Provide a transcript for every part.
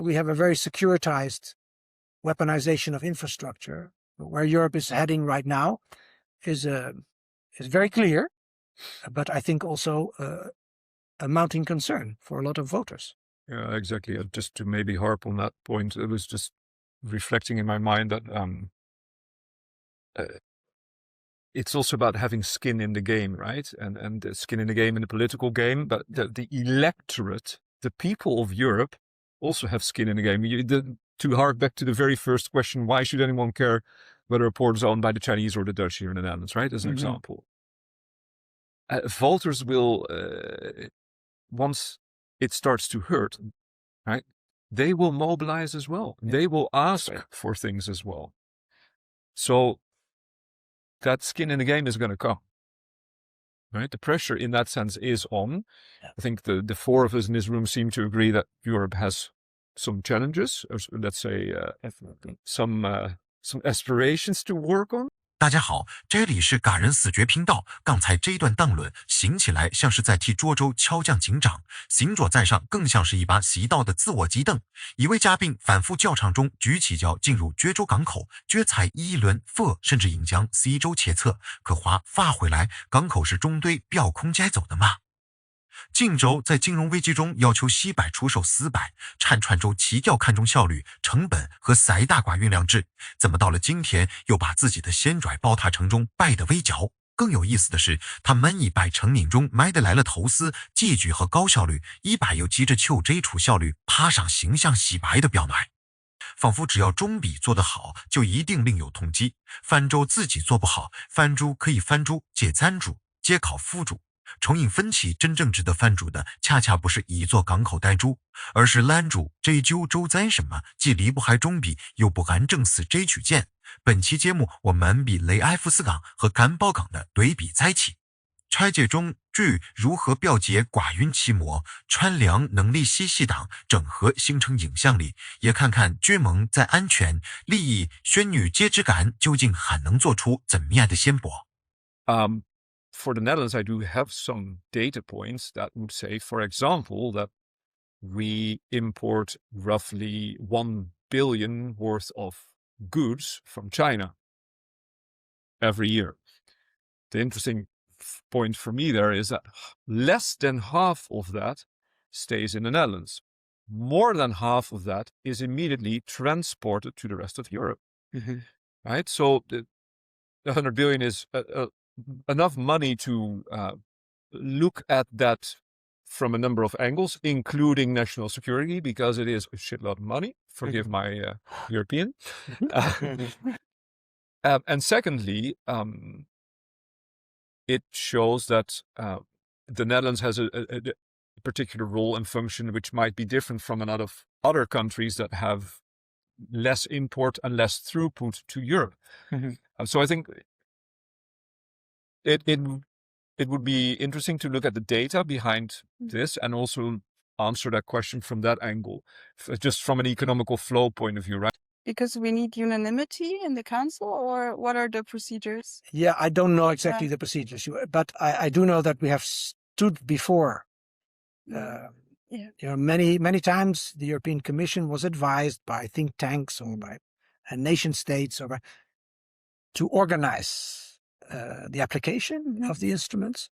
we have a very securitized weaponization of infrastructure. Where Europe is heading right now is very clear, but I think also a mounting concern for a lot of voters. Yeah, exactly. Just to maybe harp on that point, it was just reflecting in my mind that it's also about having skin in the game, right? And skin in the game in the political game, but the electorate, the people of Europe, also have skin in the game. To hark back to the very first question, why should anyone care whether a port is owned by the Chinese or the Dutch here in the Netherlands, right? As an example. Voters will, once it starts to hurt, right, they will mobilize as well. They will ask for things as well. So that skin in the game is going to come. Right? The pressure in that sense is on. Yeah. I think the four of us in this room seem to agree that Europe has some challenges, or let's say some aspirations to work on. 大家好，这里是嘎人死绝频道。刚才这一段荡论，行起来像是在替涿州敲将警长，行者在上，更像是一把习道的自我急蹬。一位嘉宾反复教场中举起脚进入涿州港口，撅踩一轮佛，甚至引将 C 州切策，可华发回来，港口是中堆标空摘走的吗？晋州在金融危机中要求西柏出售私柏，灿川州齐调看重效率、成本和塞大寡运量制，怎么到了今天又把自己的先拽包塔城中败得微嚼？更有意思的是，他们一百成岭中埋得来了投资、技举和高效率，一百又急着求这处效率，爬上形象洗白的标暖。仿佛只要中比做得好，就一定另有痛击。泛舟自己做不好，泛珠可以翻珠，借簪主，皆考夫主。重印分歧真正值得藩主的，恰恰不是以做港口呆猪，而是拦住这揪周灾什么，既离不开中比，又不敢正死这取见。本期节目我们比雷埃夫斯港和甘宝港的对比在一起，拆解中据如何调节寡运期末，穿梁能力细细党整合形成影响力，也看看居盟在安全、利益、宣女皆之感究竟还能做出怎么样的先博。For the Netherlands, I do have some data points that would say, for example, that we import roughly 1 billion worth of goods from China every year. The interesting point for me there is that less than half of that stays in the Netherlands. More than half of that is immediately transported to the rest of Europe. Right? So the 100 billion is enough money to look at that from a number of angles, including national security, because it is a shitload of money. Forgive my European. And secondly, it shows that the Netherlands has a particular role and function which might be different from a lot of other countries that have less import and less throughput to Europe. So I think it would be interesting to look at the data behind this and also answer that question from that angle, just from an economical flow point of view, right? Because we need unanimity in the council, or what are the procedures? Yeah, I don't know exactly the procedures, but I do know that we have stood before. Many times the European Commission was advised by think tanks or by nation states or to organize the application of the instruments,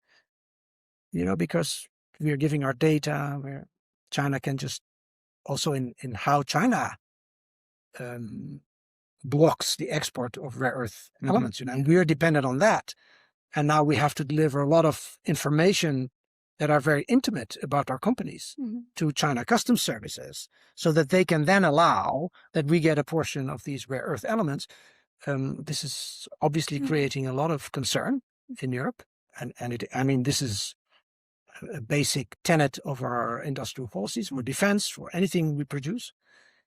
because we are giving our data where China can just also in how China blocks the export of rare earth elements, and we are dependent on that. And now we have to deliver a lot of information that are very intimate about our companies to China customs services so that they can then allow that we get a portion of these rare earth elements. This is obviously creating a lot of concern in Europe. And this is a basic tenet of our industrial policies for defense, for anything we produce.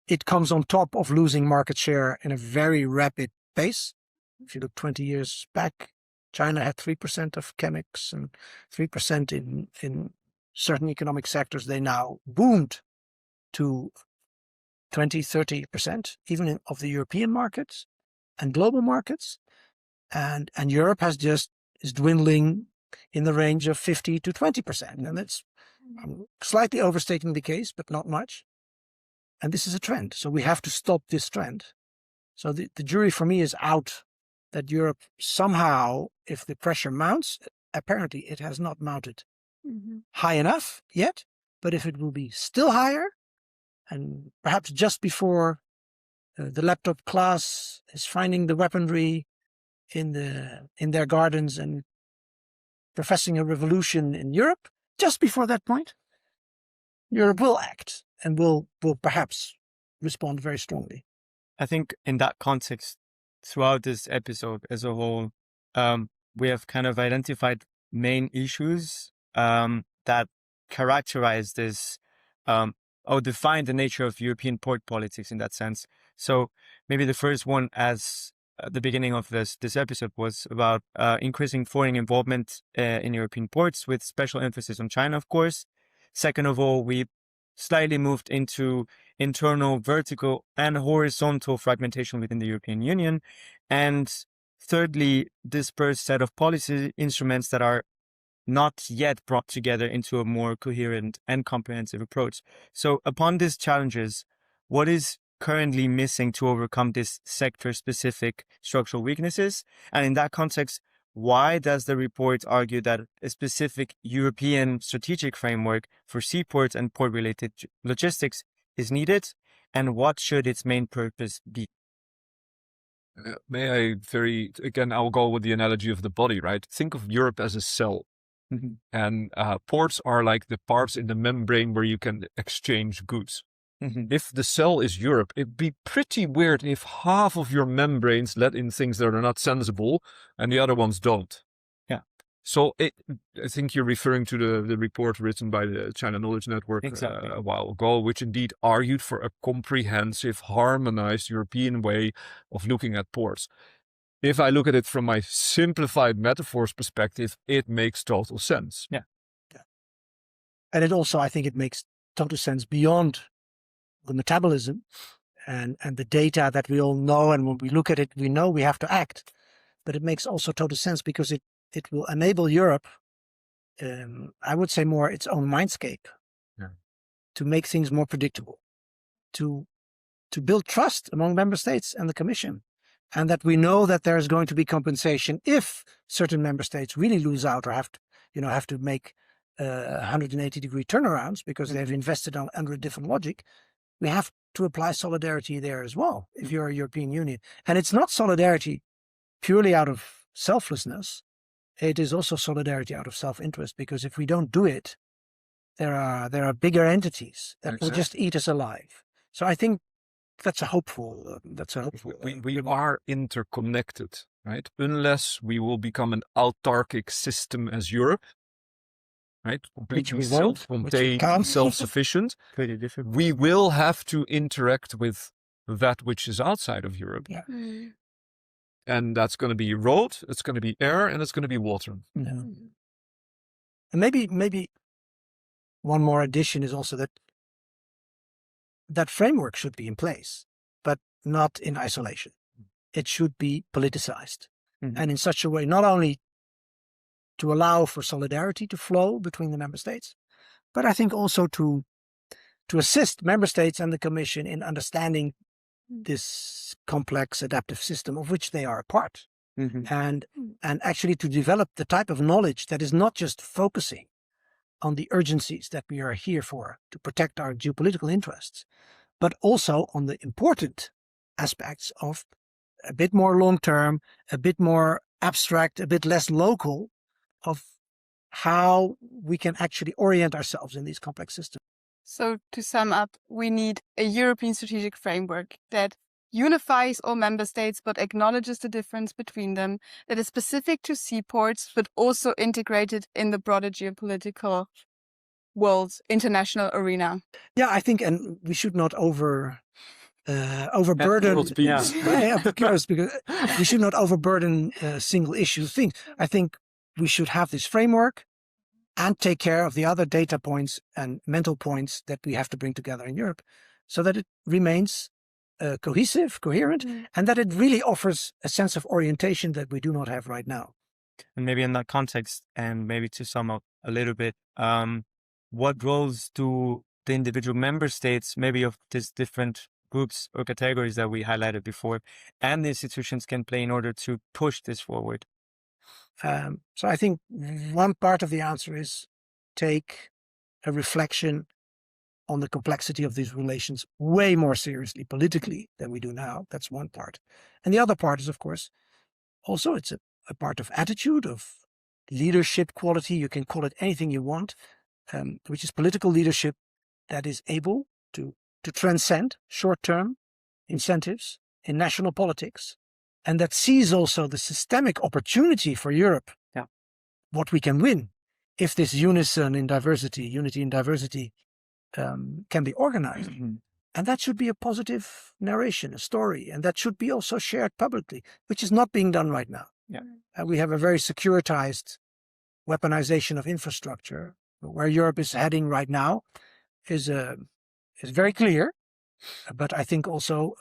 It comes on top of losing market share in a very rapid pace. If you look 20 years back, China had 3% of chemics and 3% in certain economic sectors. They now boomed to 20, 30%, even of the European markets and global markets, and Europe is dwindling in the range of 50 to 20%, and it's slightly overstating the case, but not much. And this is a trend. So we have to stop this trend. So the jury for me is out that Europe somehow, if the pressure mounts, apparently it has not mounted high enough yet, but if it will be still higher, and perhaps just before the laptop class is finding the weaponry in their gardens and professing a revolution in Europe, just before that point, Europe will act and will perhaps respond very strongly. I think in that context, throughout this episode as a whole, we have kind of identified main issues that characterize this, or define the nature of European port politics in that sense. So maybe the first one, as the beginning of this episode, was about increasing foreign involvement in European ports, with special emphasis on China, of course. Second of all, we slightly moved into internal vertical and horizontal fragmentation within the European Union. And thirdly, dispersed set of policy instruments that are not yet brought together into a more coherent and comprehensive approach. So upon these challenges, what is currently missing to overcome these sector-specific structural weaknesses? And in that context, why does the report argue that a specific European strategic framework for seaports and port-related logistics is needed? And what should its main purpose be? I'll go with the analogy of the body, right? Think of Europe as a cell. And ports are like the parts in the membrane where you can exchange goods. If the cell is Europe, it'd be pretty weird if half of your membranes let in things that are not sensible and the other ones don't. Yeah. So I think you're referring to the report written by the China Knowledge Network a while ago, which indeed argued for a comprehensive, harmonized European way of looking at ports. If I look at it from my simplified metaphors perspective, it makes total sense. Yeah. And it also, I think it makes total sense beyond the metabolism and the data that we all know. And when we look at it, we know we have to act. But it makes also total sense because it will enable Europe, I would say more its own mindscape, to make things more predictable, to build trust among member states and the Commission. And that we know that there is going to be compensation if certain member states really lose out or have to make 180-degree turnarounds because they've invested under a different logic. We have to apply solidarity there as well if you're a European Union. And it's not solidarity purely out of selflessness. It is also solidarity out of self-interest, because if we don't do it, there are bigger entities that will just eat us alive. So I think that's a hopeful. We are interconnected, right? Unless we will become an autarkic system as Europe, right? Completely self-contained, self-sufficient. We will have to interact with that which is outside of Europe. Yeah. And that's going to be road, it's going to be air, and it's going to be water. Yeah. And maybe one more addition is also that framework should be in place, but not in isolation. It should be politicized. And in such a way, not only to allow for solidarity to flow between the member states, but I think also to assist member states and the Commission in understanding this complex adaptive system of which they are a part, and actually to develop the type of knowledge that is not just focusing on the urgencies that we are here for to protect our geopolitical interests, but also on the important aspects of a bit more long-term, a bit more abstract, a bit less local, of how we can actually orient ourselves in these complex systems. So to sum up, we need a European strategic framework that unifies all member states but acknowledges the difference between them, that is specific to seaports but also integrated in the broader geopolitical world, international arena. Yeah, I think, and we should not overburden. Because we should not overburden single issue things. I think we should have this framework and take care of the other data points and mental points that we have to bring together in Europe, so that it remains cohesive, coherent, and that it really offers a sense of orientation that we do not have right now. And maybe in that context, and maybe to sum up a little bit, what roles do the individual member states, maybe of these different groups or categories that we highlighted before, and the institutions can play in order to push this forward? So I think one part of the answer is take a reflection on the complexity of these relations way more seriously politically than we do now. That's one part. And the other part is, of course, also it's a part of attitude, of leadership quality. You can call it anything you want, which is political leadership that is able to transcend short-term incentives in national politics, and that sees also the systemic opportunity for Europe, what we can win if this unity in diversity can be organized. And that should be a positive narration, a story, and that should be also shared publicly, which is not being done right now. We have a very securitized weaponization of infrastructure. Where Europe is heading right now is very clear, but I think also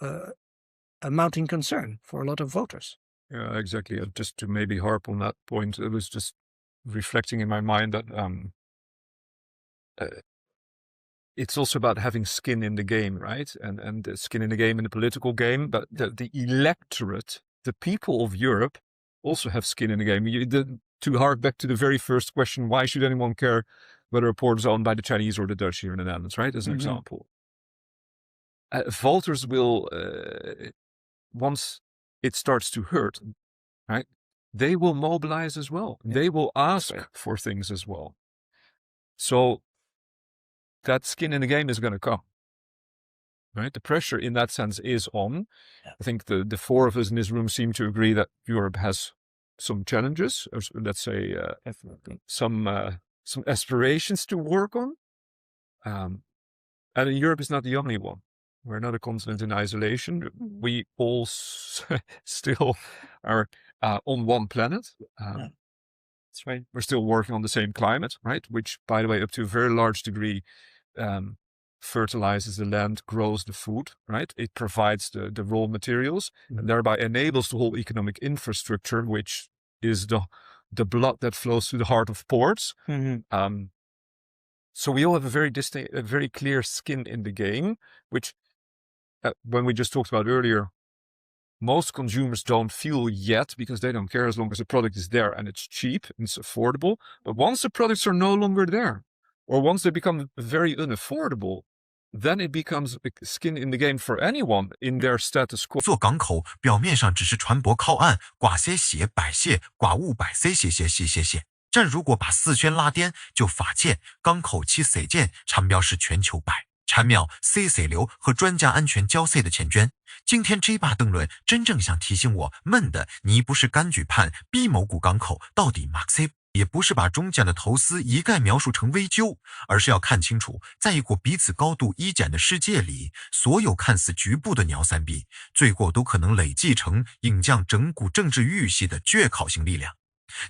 a mounting concern for a lot of voters. Yeah, exactly. Just to maybe harp on that point, it was just reflecting in my mind that it's also about having skin in the game, right? And skin in the game in the political game, but the electorate, the people of Europe, also have skin in the game. To hark back to the very first question, why should anyone care whether a port is owned by the Chinese or the Dutch here in the Netherlands, right? As an example. Voters will, once it starts to hurt, right, they will mobilize as well. They will ask for things as well. So that skin in the game is going to come, right? The pressure in that sense is on. I think the four of us in this room seem to agree that Europe has some challenges, or let's say some aspirations to work on. And Europe is not the only one. We're not a continent in isolation. We all still are on one planet. That's right. We're still working on the same climate, right? Which, by the way, up to a very large degree, fertilizes the land, grows the food, right? It provides the raw materials and thereby enables the whole economic infrastructure, which is the blood that flows through the heart of ports. So we all have a very clear skin in the game, which when we just talked about earlier, most consumers don't feel yet because they don't care as long as the product is there and it's cheap and it's affordable. But once the products are no longer there, or once they become very unaffordable, then it becomes skin in the game for anyone in their status quo. 做港口表面上只是船舶靠岸，挂些鞋摆卸，挂物摆些些。但如果把四圈拉颠，就发现港口七4件产标是全球摆。产秒 CC 流和专家安全交 C 的钱捐。今天这把邓论真正想提醒我们的，你不是柑橘判逼某股港口到底 Max， 也不是把中间的投资一概描述成危究，而是要看清楚，在一个彼此高度一检的世界里，所有看似局部的鸟三臂，最后都可能累积成引将整股政治预系的决考性力量。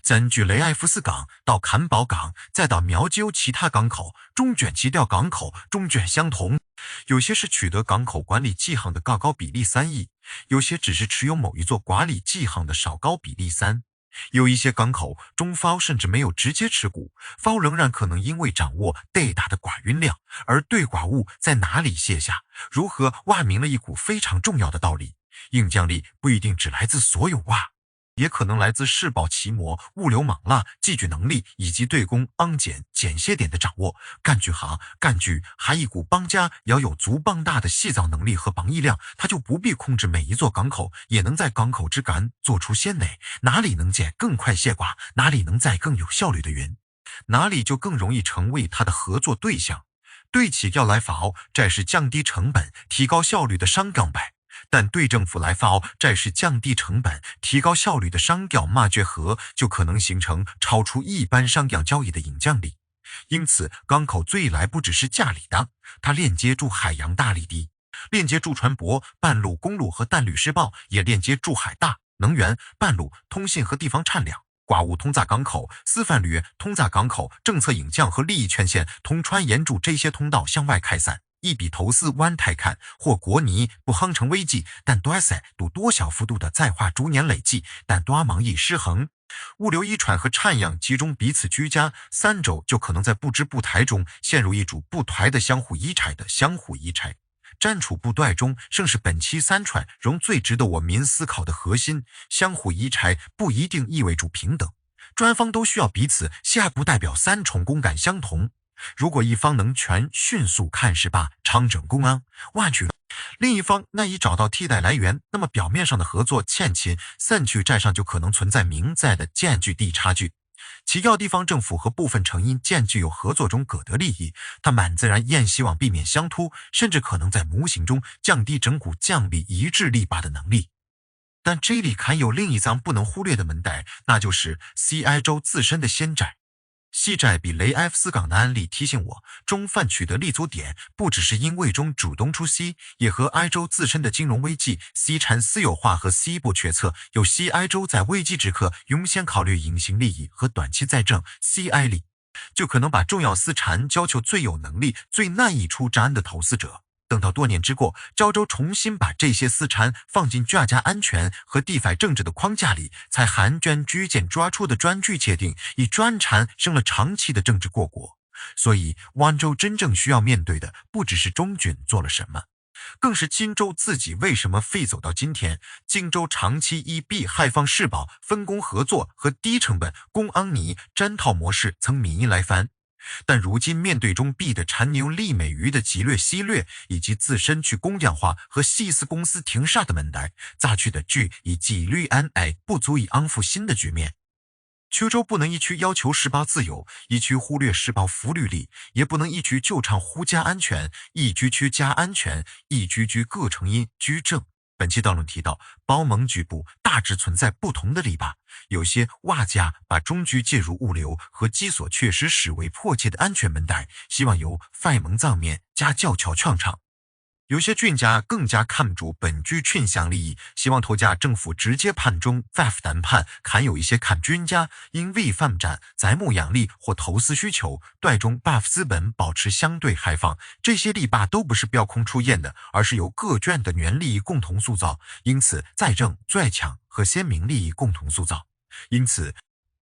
咱距雷埃夫斯港到坎堡港，再到苗鸠其他港口，中卷基调港口中卷相同。有些是取得港口管理记号的高比例3亿，有些只是持有某一座管理记号的少高比例3。有一些港口中方甚至没有直接持股，方仍然可能因为掌握对大的寡运量，而对寡物在哪里卸下，如何挖明了一股非常重要的道理：硬将力不一定只来自所有挖。也可能来自世保奇摩、物流网络、计举能力以及对公昂简卸点的掌握。干举还一股邦家要有足棒大的细造能力和防疫量，他就不必控制每一座港口，也能在港口之感做出先哪，哪里能见更快卸寡，哪里能在更有效率的云，哪里就更容易成为他的合作对象。对企业来法这是降低成本、提高效率的商港摆。但对政府来发这是降低成本、提高效率的商调骂结合，就可能形成超出一般商调交易的引将力。因此，港口最来不只是价里的，它链接住海洋大力的，链接住船舶、半路、公路和淡铝施暴，也链接住海大、能源、半路、通信和地方产量。寡物通在港口、私贩旅通在港口、政策引将和利益权限同船沿住这些通道向外开散。一笔投资湾台看或国泥不夯成危机，但短赛度多小幅度的在化逐年累计，但短忙易失衡，物流一传和产样集中彼此居家，3周就可能在不知不觉中陷入一组不台的相互依拆站处不对中，正是本期3传中最值得我民思考的核心。相互依拆不一定意味着平等，专方都需要彼此，下不代表3重公感相同。如果一方能全迅速看是罢，长整公安万取，另一方难以找到替代来源，那么表面上的合作欠勤，散去债上就可能存在明在的间距地差距。其要地方政府和部分成因间具有合作中各得利益，它满自然希望避免相突，甚至可能在模型中降低整股降力一致力拔的能力。但这里还有另一张不能忽略的门带，那就是 CI 州自身的先债。西债比雷埃夫斯港的案例提醒我，中泛取得立足点不只是因为中主动出西，也和埃州自身的金融危机、西产私有化和西部决策，有西埃州在危机时刻优先考虑隐形利益和短期再政 CI 利，就可能把重要资产交求最有能力、最难以出战的投资者。等到多年之过，胶州重新把这些资产放进国家安全和地法政治的框架里，才寒捐居间抓出的专据界定，以专产生了长期的政治过国。所以湾州真正需要面对的不只是中军做了什么，更是荆州自己为什么废走到今天。荆州长期以避害方释保、分工合作和低成本公安泥粘套模式曾民意来翻，但如今面对中币的缠牛利美鱼的极略稀略，以及自身去工匠化和细丝公司停杀的门带，杂去的剧以纪律安排不足以安抚新的局面。衢州不能一区要求施暴自由，一区忽略施暴福利力，也不能一区就唱呼加安全，一居区加安全，一居居各成因居正。本期导论提到，包盟局部大致存在不同的篱笆，有些瓦家把中局介入物流和基所确实视为迫切的安全门带，希望由外盟藏面加较巧创场。有些郡家更加看不住本局群享利益，希望投家政府直接判中在府谈判，看有一些看郡家因为犯战在牧养力或投资需求，对中把资本保持相对开放。这些篱笆都不是标空出现的，而是由各卷的原利益共同塑造，因此在政最强和鲜明利益共同塑造。因此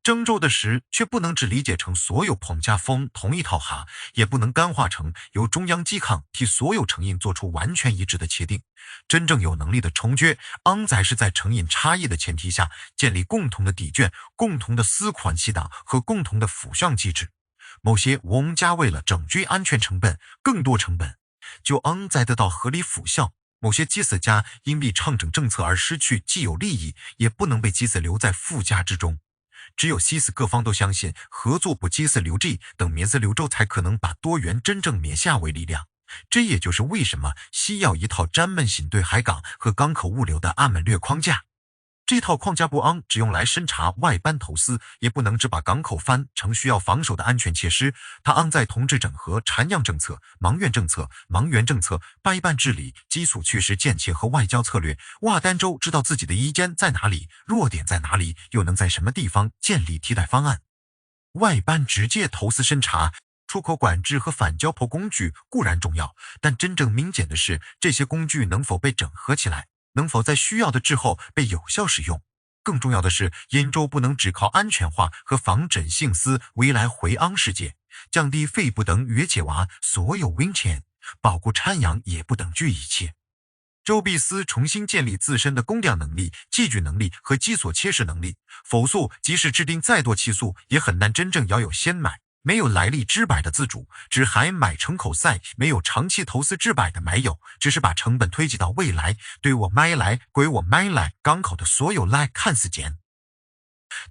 郑州的事却不能只理解成所有彭家风同一套哈，也不能干化成由中央机抗替所有成因做出完全一致的协定。真正有能力的重决，安在是在成因差异的前提下，建立共同的底卷、共同的私款系党和共同的抚项机制。某些王家为了整局安全成本、更多成本，就安在得到合理抚效。某些基死家因为倡整政策而失去既有利益，也不能被基死留在附加之中。只有西死各方都相信合作不基死留计等免死留州，才可能把多元真正灭下为力量。这也就是为什么需要一套专门性对海港和港口物流的暗门略框架。这套框架不安只用来审查外班投资，也不能只把港口翻成需要防守的安全设施。它安在同质整合、产样政策、盲源政策、盲源政策、拜班治理、基础确实建设和外交策略。瓦丹州知道自己的意见在哪里，弱点在哪里，又能在什么地方建立替代方案。外班直接投资审查、出口管制和反交迫工具固然重要，但真正明显的是，这些工具能否被整合起来，能否在需要的之后被有效使用。更重要的是，兖州不能只靠安全化和防诊性思维来回安世界，降低肺部等约解娃所有危险，保护产阳也不等于一切。周必斯重新建立自身的供量能力、器具能力和基础切实能力，否则即使制定再多期速，也很难真正要有先买。没有来历之百的自主，只还买成口赛，没有长期投资之百的买有，只是把成本推及到未来，对我买来归我买来港口的所有来看似简，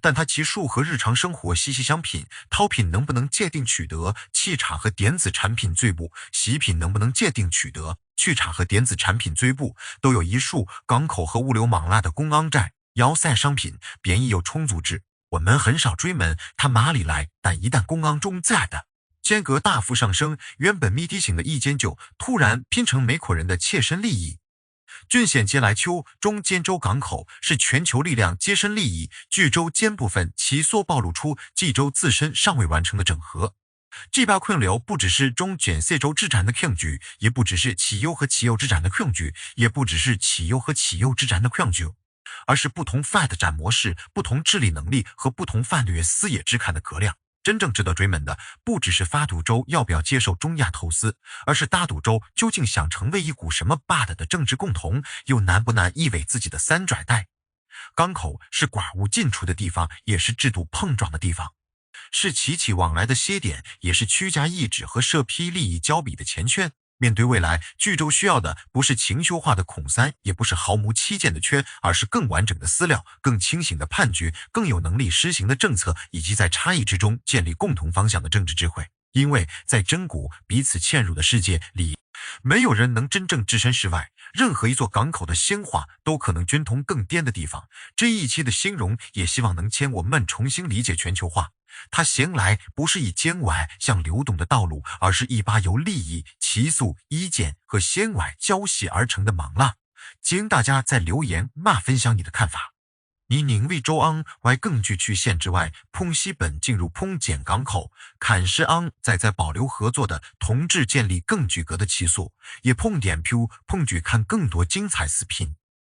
但它其数和日常生活息息相拼。淘品能不能界定取得，气茶和电子产品最部，洗品能不能界定取得，去茶和电子产品最部，都有一数港口和物流网拉的公安债，要塞商品便宜有充足制。我们很少追问它哪里来，但一旦公安中在的间隔大幅上升，原本密题型的意见就突然拼成美国人的切身利益。郡县接来秋中间州港口是全球力量接身利益，据州间部分其所暴露出冀州自身尚未完成的整合。这把困流不只是中卷四州之战的困局，也不只是汽油和汽油之战的困局，也不只是汽油和汽油之战的困局。而是不同发展模式、不同治理能力和不同战略视野之看的格量。真正值得追问的，不只是发赌州要不要接受中亚投资，而是大赌州究竟想成为一股什么霸的政治共同，又难不难依偎自己的三拽带？港口是寡物进出的地方，也是制度碰撞的地方，是起起往来的歇点，也是屈家意志和社批利益交比的前圈。面对未来，巨州需要的不是情绪化的孔三，也不是毫无欺见的圈，而是更完整的思料、更清醒的判决、更有能力施行的政策，以及在差异之中建立共同方向的政治智慧。因为在真古彼此嵌入的世界里，没有人能真正置身事外，任何一座港口的兴化都可能均同更颠的地方。这一期的兴荣也希望能牵我们重新理解全球化，它行来不是以监崴向流动的道路，而是一把由利益、奇速、意见和先崴交系而成的莽浪。请大家在留言分享你的看法。你认為洲安為更具曲線之外，碰西本進入碰減港口，看是安在保留合作的同志建立更具格的期速，也碰點 Q 碰舉看更多精彩視頻。